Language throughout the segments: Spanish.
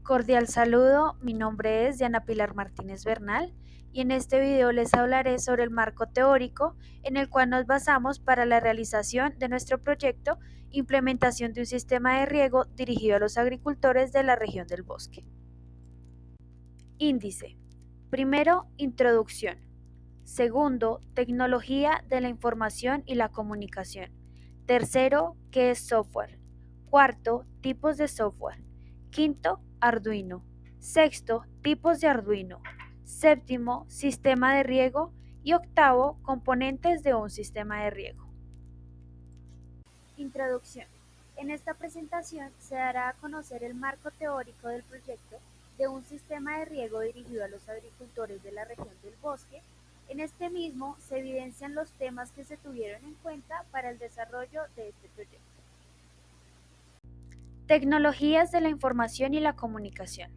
Cordial saludo, mi nombre es Diana Pilar Martínez Bernal y en este video les hablaré sobre el marco teórico en el cual nos basamos para la realización de nuestro proyecto Implementación de un sistema de riego dirigido a los agricultores de la región del Bosque. Índice. Primero, introducción. Segundo, tecnología de la información y la comunicación. Tercero, ¿qué es software? Cuarto, tipos de software. Quinto, Arduino. Sexto, tipos de Arduino. Séptimo, sistema de riego. Y octavo, componentes de un sistema de riego. Introducción. En esta presentación se dará a conocer el marco teórico del proyecto de un sistema de riego dirigido a los agricultores de la región del Bosque. En este mismo se evidencian los temas que se tuvieron en cuenta para el desarrollo de este proyecto. Tecnologías de la información y la comunicación.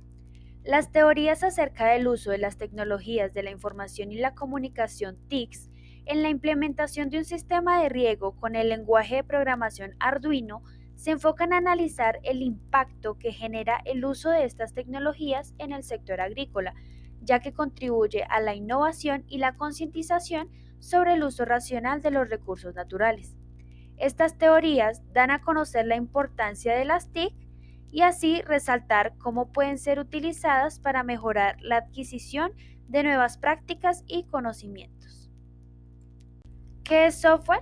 Las teorías acerca del uso de las tecnologías de la información y la comunicación TICs en la implementación de un sistema de riego con el lenguaje de programación Arduino se enfocan a analizar el impacto que genera el uso de estas tecnologías en el sector agrícola, ya que contribuye a la innovación y la concientización sobre el uso racional de los recursos naturales. Estas teorías dan a conocer la importancia de las TIC y así resaltar cómo pueden ser utilizadas para mejorar la adquisición de nuevas prácticas y conocimientos. ¿Qué es software?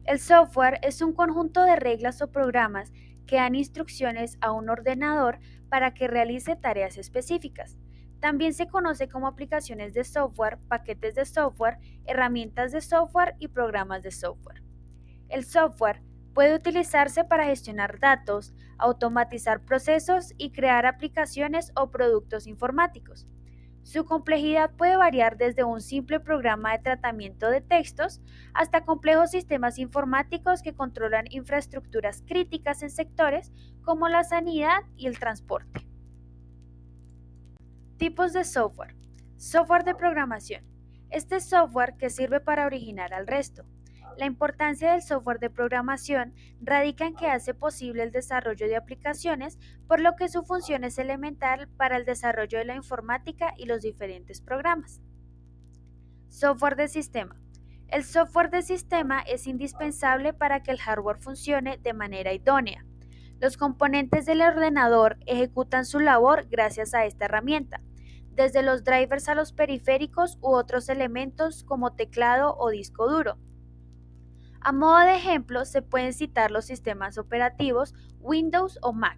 El software es un conjunto de reglas o programas que dan instrucciones a un ordenador para que realice tareas específicas. También se conoce como aplicaciones de software, paquetes de software, herramientas de software y programas de software. El software puede utilizarse para gestionar datos, automatizar procesos y crear aplicaciones o productos informáticos. Su complejidad puede variar desde un simple programa de tratamiento de textos hasta complejos sistemas informáticos que controlan infraestructuras críticas en sectores como la sanidad y el transporte. Tipos de software. Software de programación. Este es software que sirve para originar al resto. La importancia del software de programación radica en que hace posible el desarrollo de aplicaciones, por lo que su función es elemental para el desarrollo de la informática y los diferentes programas. Software de sistema. El software de sistema es indispensable para que el hardware funcione de manera idónea. Los componentes del ordenador ejecutan su labor gracias a esta herramienta, desde los drivers a los periféricos u otros elementos como teclado o disco duro. A modo de ejemplo, se pueden citar los sistemas operativos Windows o Mac.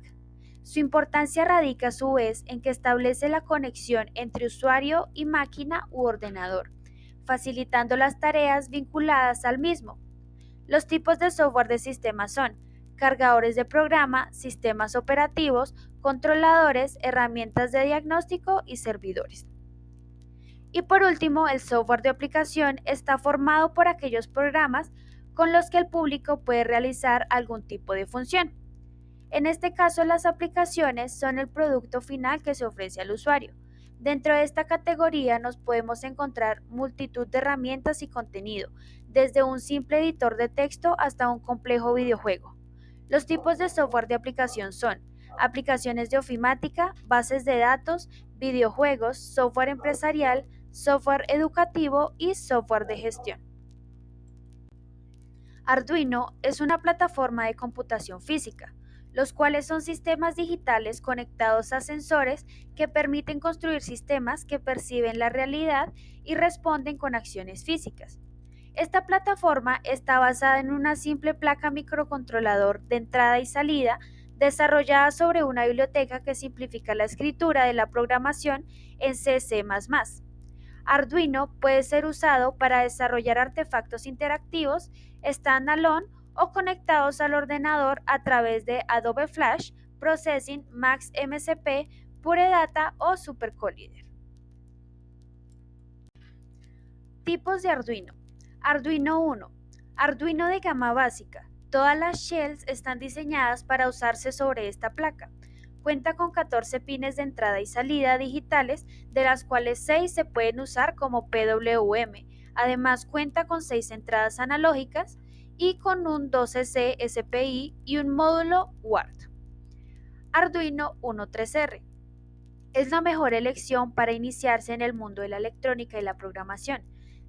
Su importancia radica a su vez en que establece la conexión entre usuario y máquina u ordenador, facilitando las tareas vinculadas al mismo. Los tipos de software de sistema son cargadores de programa, sistemas operativos, controladores, herramientas de diagnóstico y servidores. Y por último, el software de aplicación está formado por aquellos programas con los que el público puede realizar algún tipo de función. En este caso, las aplicaciones son el producto final que se ofrece al usuario. Dentro de esta categoría nos podemos encontrar multitud de herramientas y contenido, desde un simple editor de texto hasta un complejo videojuego. Los tipos de software de aplicación son aplicaciones de ofimática, bases de datos, videojuegos, software empresarial, software educativo y software de gestión. Arduino es una plataforma de computación física, los cuales son sistemas digitales conectados a sensores que permiten construir sistemas que perciben la realidad y responden con acciones físicas. Esta plataforma está basada en una simple placa microcontrolador de entrada y salida desarrollada sobre una biblioteca que simplifica la escritura de la programación en C++. Arduino puede ser usado para desarrollar artefactos interactivos, standalone o conectados al ordenador a través de Adobe Flash, Processing, Max MCP, Pure Data o SuperCollider. Tipos de Arduino. Arduino 1. Arduino de gama básica. Todas las shells están diseñadas para usarse sobre esta placa. Cuenta con 14 pines de entrada y salida digitales, de las cuales 6 se pueden usar como PWM. Además cuenta con 6 entradas analógicas y con un 12C SPI y un módulo UART. Arduino 13R. Es la mejor elección para iniciarse en el mundo de la electrónica y la programación.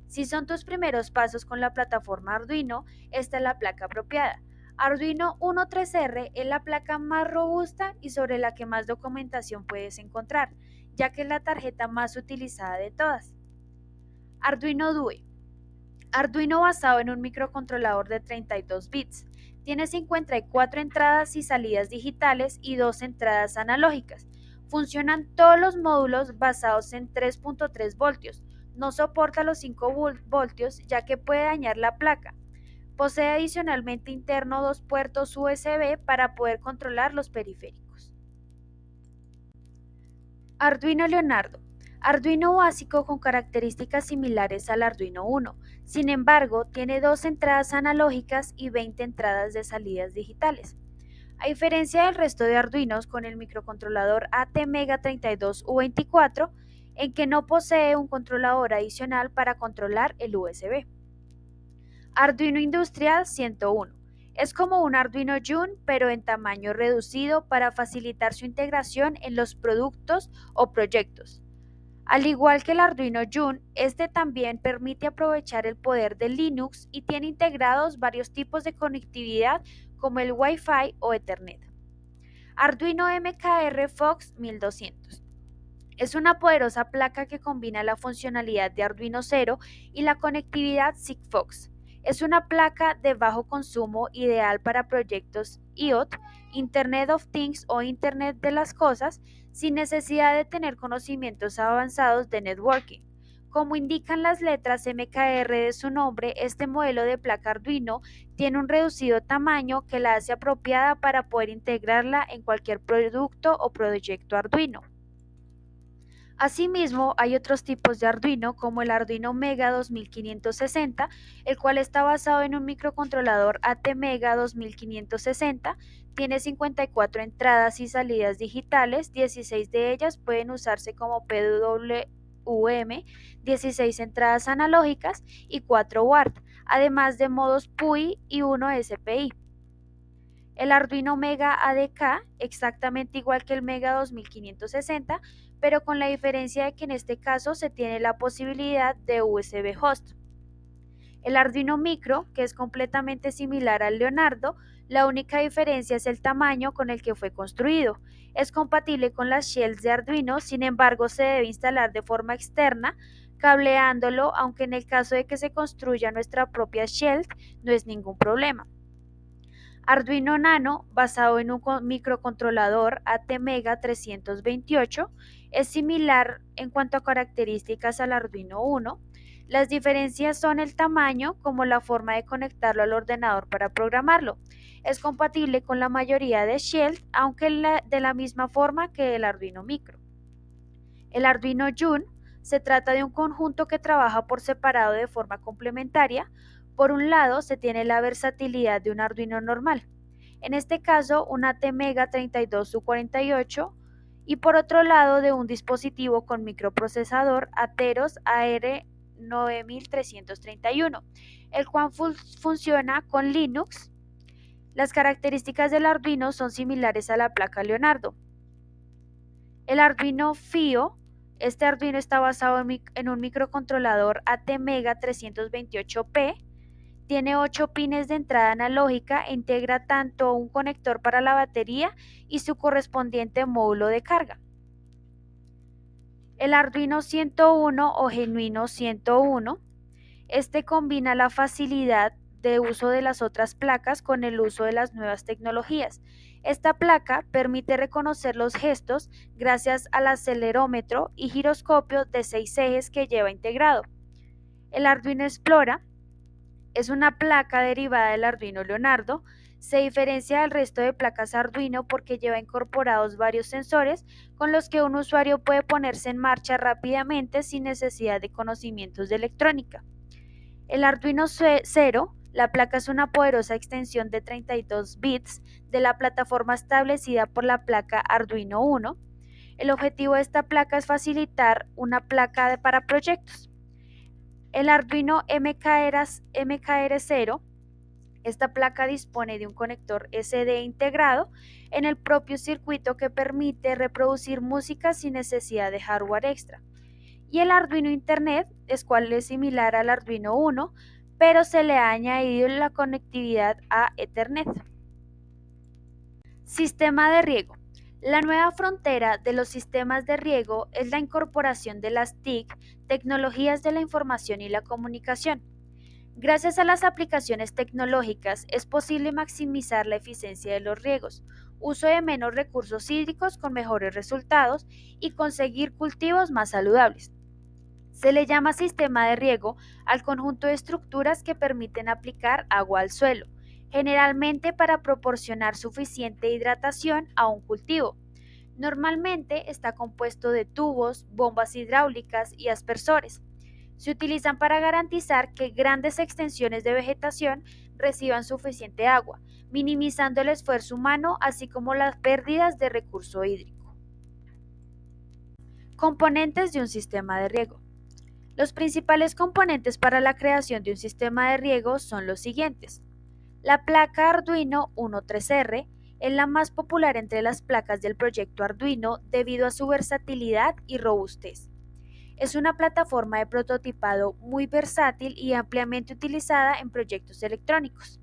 Si son tus primeros pasos con la plataforma Arduino, esta es la placa apropiada. Arduino 13R es la placa más robusta y sobre la que más documentación puedes encontrar, ya que es la tarjeta más utilizada de todas. Arduino Due. Arduino basado en un microcontrolador de 32 bits. Tiene 54 entradas y salidas digitales y 2 entradas analógicas. Funcionan todos los módulos basados en 3.3 voltios. No soporta los 5 voltios ya que puede dañar la placa. Posee adicionalmente interno 2 puertos USB para poder controlar los periféricos. Arduino Leonardo. Arduino básico con características similares al Arduino Uno. Sin embargo, tiene 2 entradas analógicas y 20 entradas de salidas digitales. A diferencia del resto de Arduinos con el microcontrolador ATmega32U24, en que no posee un controlador adicional para controlar el USB. Arduino Industrial 101. Es como un Arduino June, pero en tamaño reducido para facilitar su integración en los productos o proyectos. Al igual que el Arduino June, este también permite aprovechar el poder de Linux y tiene integrados varios tipos de conectividad como el Wi-Fi o Ethernet. Arduino MKR Fox 1200. Es una poderosa placa que combina la funcionalidad de Arduino Zero y la conectividad Sigfox. Es una placa de bajo consumo ideal para proyectos IoT, Internet of Things o Internet de las Cosas, sin necesidad de tener conocimientos avanzados de networking. Como indican las letras MKR de su nombre, este modelo de placa Arduino tiene un reducido tamaño que la hace apropiada para poder integrarla en cualquier producto o proyecto Arduino. Asimismo, hay otros tipos de Arduino como el Arduino Mega 2560, el cual está basado en un microcontrolador ATmega 2560, tiene 54 entradas y salidas digitales, 16 de ellas pueden usarse como PWM, 16 entradas analógicas y 4 WART, además de modos PUI y 1 SPI. El Arduino Mega ADK, exactamente igual que el Mega 2560, pero con la diferencia de que en este caso se tiene la posibilidad de USB host. El Arduino Micro, que es completamente similar al Leonardo, la única diferencia es el tamaño con el que fue construido. Es compatible con las shells de Arduino, sin embargo se debe instalar de forma externa, cableándolo, aunque en el caso de que se construya nuestra propia shell no es ningún problema. Arduino Nano, basado en un microcontrolador ATmega 328, es similar en cuanto a características al Arduino Uno. Las diferencias son el tamaño como la forma de conectarlo al ordenador para programarlo. Es compatible con la mayoría de shells, aunque de la misma forma que el Arduino Micro. El Arduino June se trata de un conjunto que trabaja por separado de forma complementaria. Por un lado, se tiene la versatilidad de un Arduino normal, en este caso un ATmega 32U48, y por otro lado de un dispositivo con microprocesador Atheros AR9331, el cual funciona con Linux. Las características del Arduino son similares a la placa Leonardo. El Arduino Fio. Este Arduino está basado en un microcontrolador ATmega 328P, tiene 8 pines de entrada analógica e integra tanto un conector para la batería y su correspondiente módulo de carga. El Arduino 101 o Genuino 101, este combina la facilidad de uso de las otras placas con el uso de las nuevas tecnologías. Esta placa permite reconocer los gestos gracias al acelerómetro y giroscopio de 6 ejes que lleva integrado. El Arduino Explora es una placa derivada del Arduino Leonardo. Se diferencia del resto de placas Arduino porque lleva incorporados varios sensores con los que un usuario puede ponerse en marcha rápidamente sin necesidad de conocimientos de electrónica. El Arduino Zero. La placa es una poderosa extensión de 32 bits de la plataforma establecida por la placa Arduino Uno. El objetivo de esta placa es facilitar una placa para proyectos. El Arduino MKR0 Esta placa dispone de un conector SD integrado en el propio circuito que permite reproducir música sin necesidad de hardware extra. Y el Arduino Internet es cual es similar al Arduino Uno, pero se le ha añadido la conectividad a Ethernet. Sistema de riego. La nueva frontera de los sistemas de riego es la incorporación de las TIC, tecnologías de la información y la comunicación. Gracias a las aplicaciones tecnológicas es posible maximizar la eficiencia de los riegos, uso de menos recursos hídricos con mejores resultados y conseguir cultivos más saludables. Se le llama sistema de riego al conjunto de estructuras que permiten aplicar agua al suelo, generalmente para proporcionar suficiente hidratación a un cultivo. Normalmente está compuesto de tubos, bombas hidráulicas y aspersores. Se utilizan para garantizar que grandes extensiones de vegetación reciban suficiente agua, minimizando el esfuerzo humano así como las pérdidas de recurso hídrico. Componentes de un sistema de riego. Los principales componentes para la creación de un sistema de riego son los siguientes. La placa Arduino 13R es la más popular entre las placas del proyecto Arduino debido a su versatilidad y robustez. Es una plataforma de prototipado muy versátil y ampliamente utilizada en proyectos electrónicos.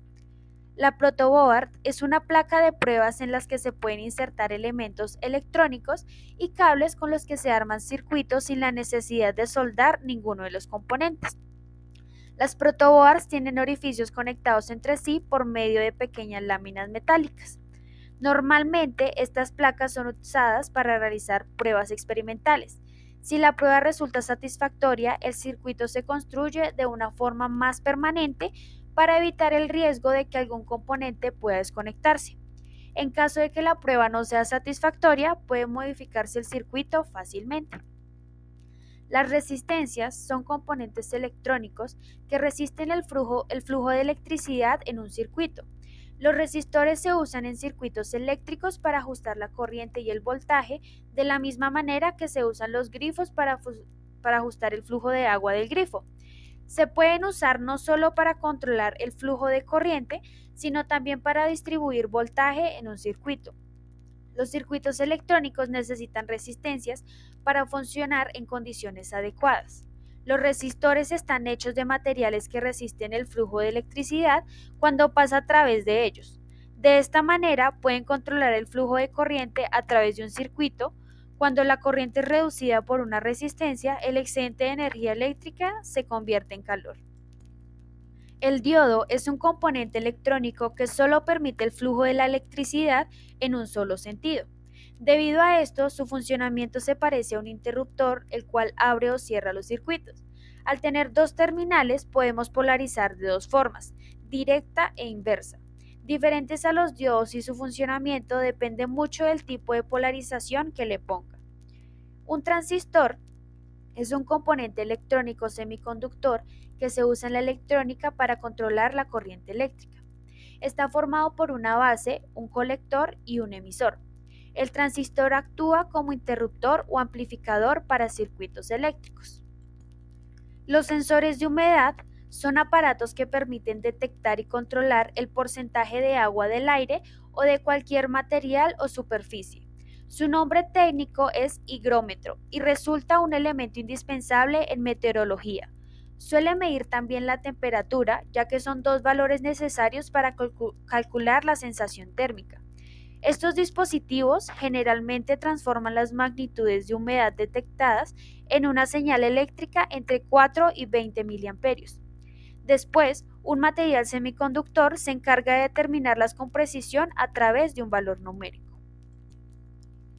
La protoboard es una placa de pruebas en las que se pueden insertar elementos electrónicos y cables con los que se arman circuitos sin la necesidad de soldar ninguno de los componentes. Las protoboards tienen orificios conectados entre sí por medio de pequeñas láminas metálicas. Normalmente estas placas son usadas para realizar pruebas experimentales. Si la prueba resulta satisfactoria, el circuito se construye de una forma más permanente para evitar el riesgo de que algún componente pueda desconectarse. En caso de que la prueba no sea satisfactoria, puede modificarse el circuito fácilmente. Las resistencias son componentes electrónicos que resisten el flujo de electricidad en un circuito. Los resistores se usan en circuitos eléctricos para ajustar la corriente y el voltaje, de la misma manera que se usan los grifos para ajustar el flujo de agua del grifo. Se pueden usar no solo para controlar el flujo de corriente, sino también para distribuir voltaje en un circuito. Los circuitos electrónicos necesitan resistencias para funcionar en condiciones adecuadas. Los resistores están hechos de materiales que resisten el flujo de electricidad cuando pasa a través de ellos. De esta manera pueden controlar el flujo de corriente a través de un circuito. Cuando la corriente es reducida por una resistencia, el excedente de energía eléctrica se convierte en calor. El diodo es un componente electrónico que solo permite el flujo de la electricidad en un solo sentido. Debido a esto, su funcionamiento se parece a un interruptor, el cual abre o cierra los circuitos. Al tener dos terminales, podemos polarizar de dos formas, directa e inversa. Diferentes a los diodos y su funcionamiento depende mucho del tipo de polarización que le ponga. Un transistor es un componente electrónico semiconductor que se usa en la electrónica para controlar la corriente eléctrica. Está formado por una base, un colector y un emisor. El transistor actúa como interruptor o amplificador para circuitos eléctricos. Los sensores de humedad son aparatos que permiten detectar y controlar el porcentaje de agua del aire o de cualquier material o superficie. Su nombre técnico es higrómetro y resulta un elemento indispensable en meteorología. Suele medir también la temperatura, ya que son dos valores necesarios para calcular la sensación térmica. Estos dispositivos generalmente transforman las magnitudes de humedad detectadas en una señal eléctrica entre 4 y 20 miliamperios. Después, un material semiconductor se encarga de determinarlas con precisión a través de un valor numérico.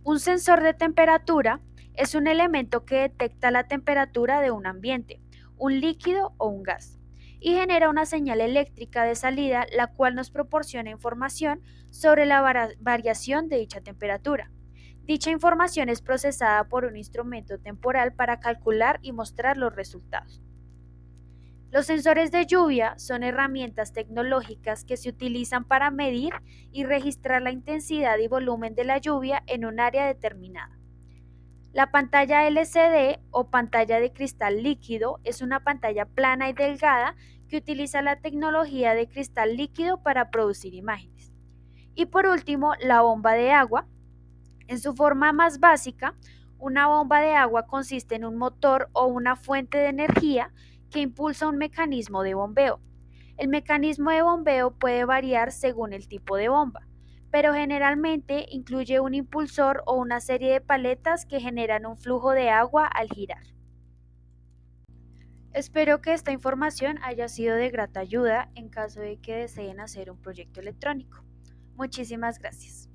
Un sensor de temperatura es un elemento que detecta la temperatura de un ambiente, un líquido o un gas, y genera una señal eléctrica de salida, la cual nos proporciona información sobre la variación de dicha temperatura. Dicha información es procesada por un instrumento temporal para calcular y mostrar los resultados. Los sensores de lluvia son herramientas tecnológicas que se utilizan para medir y registrar la intensidad y volumen de la lluvia en un área determinada. La pantalla LCD o pantalla de cristal líquido es una pantalla plana y delgada que utiliza la tecnología de cristal líquido para producir imágenes. Y por último, la bomba de agua. En su forma más básica, una bomba de agua consiste en un motor o una fuente de energía que impulsa un mecanismo de bombeo. El mecanismo de bombeo puede variar según el tipo de bomba, pero generalmente incluye un impulsor o una serie de paletas que generan un flujo de agua al girar. Espero que esta información haya sido de grata ayuda en caso de que deseen hacer un proyecto electrónico. Muchísimas gracias.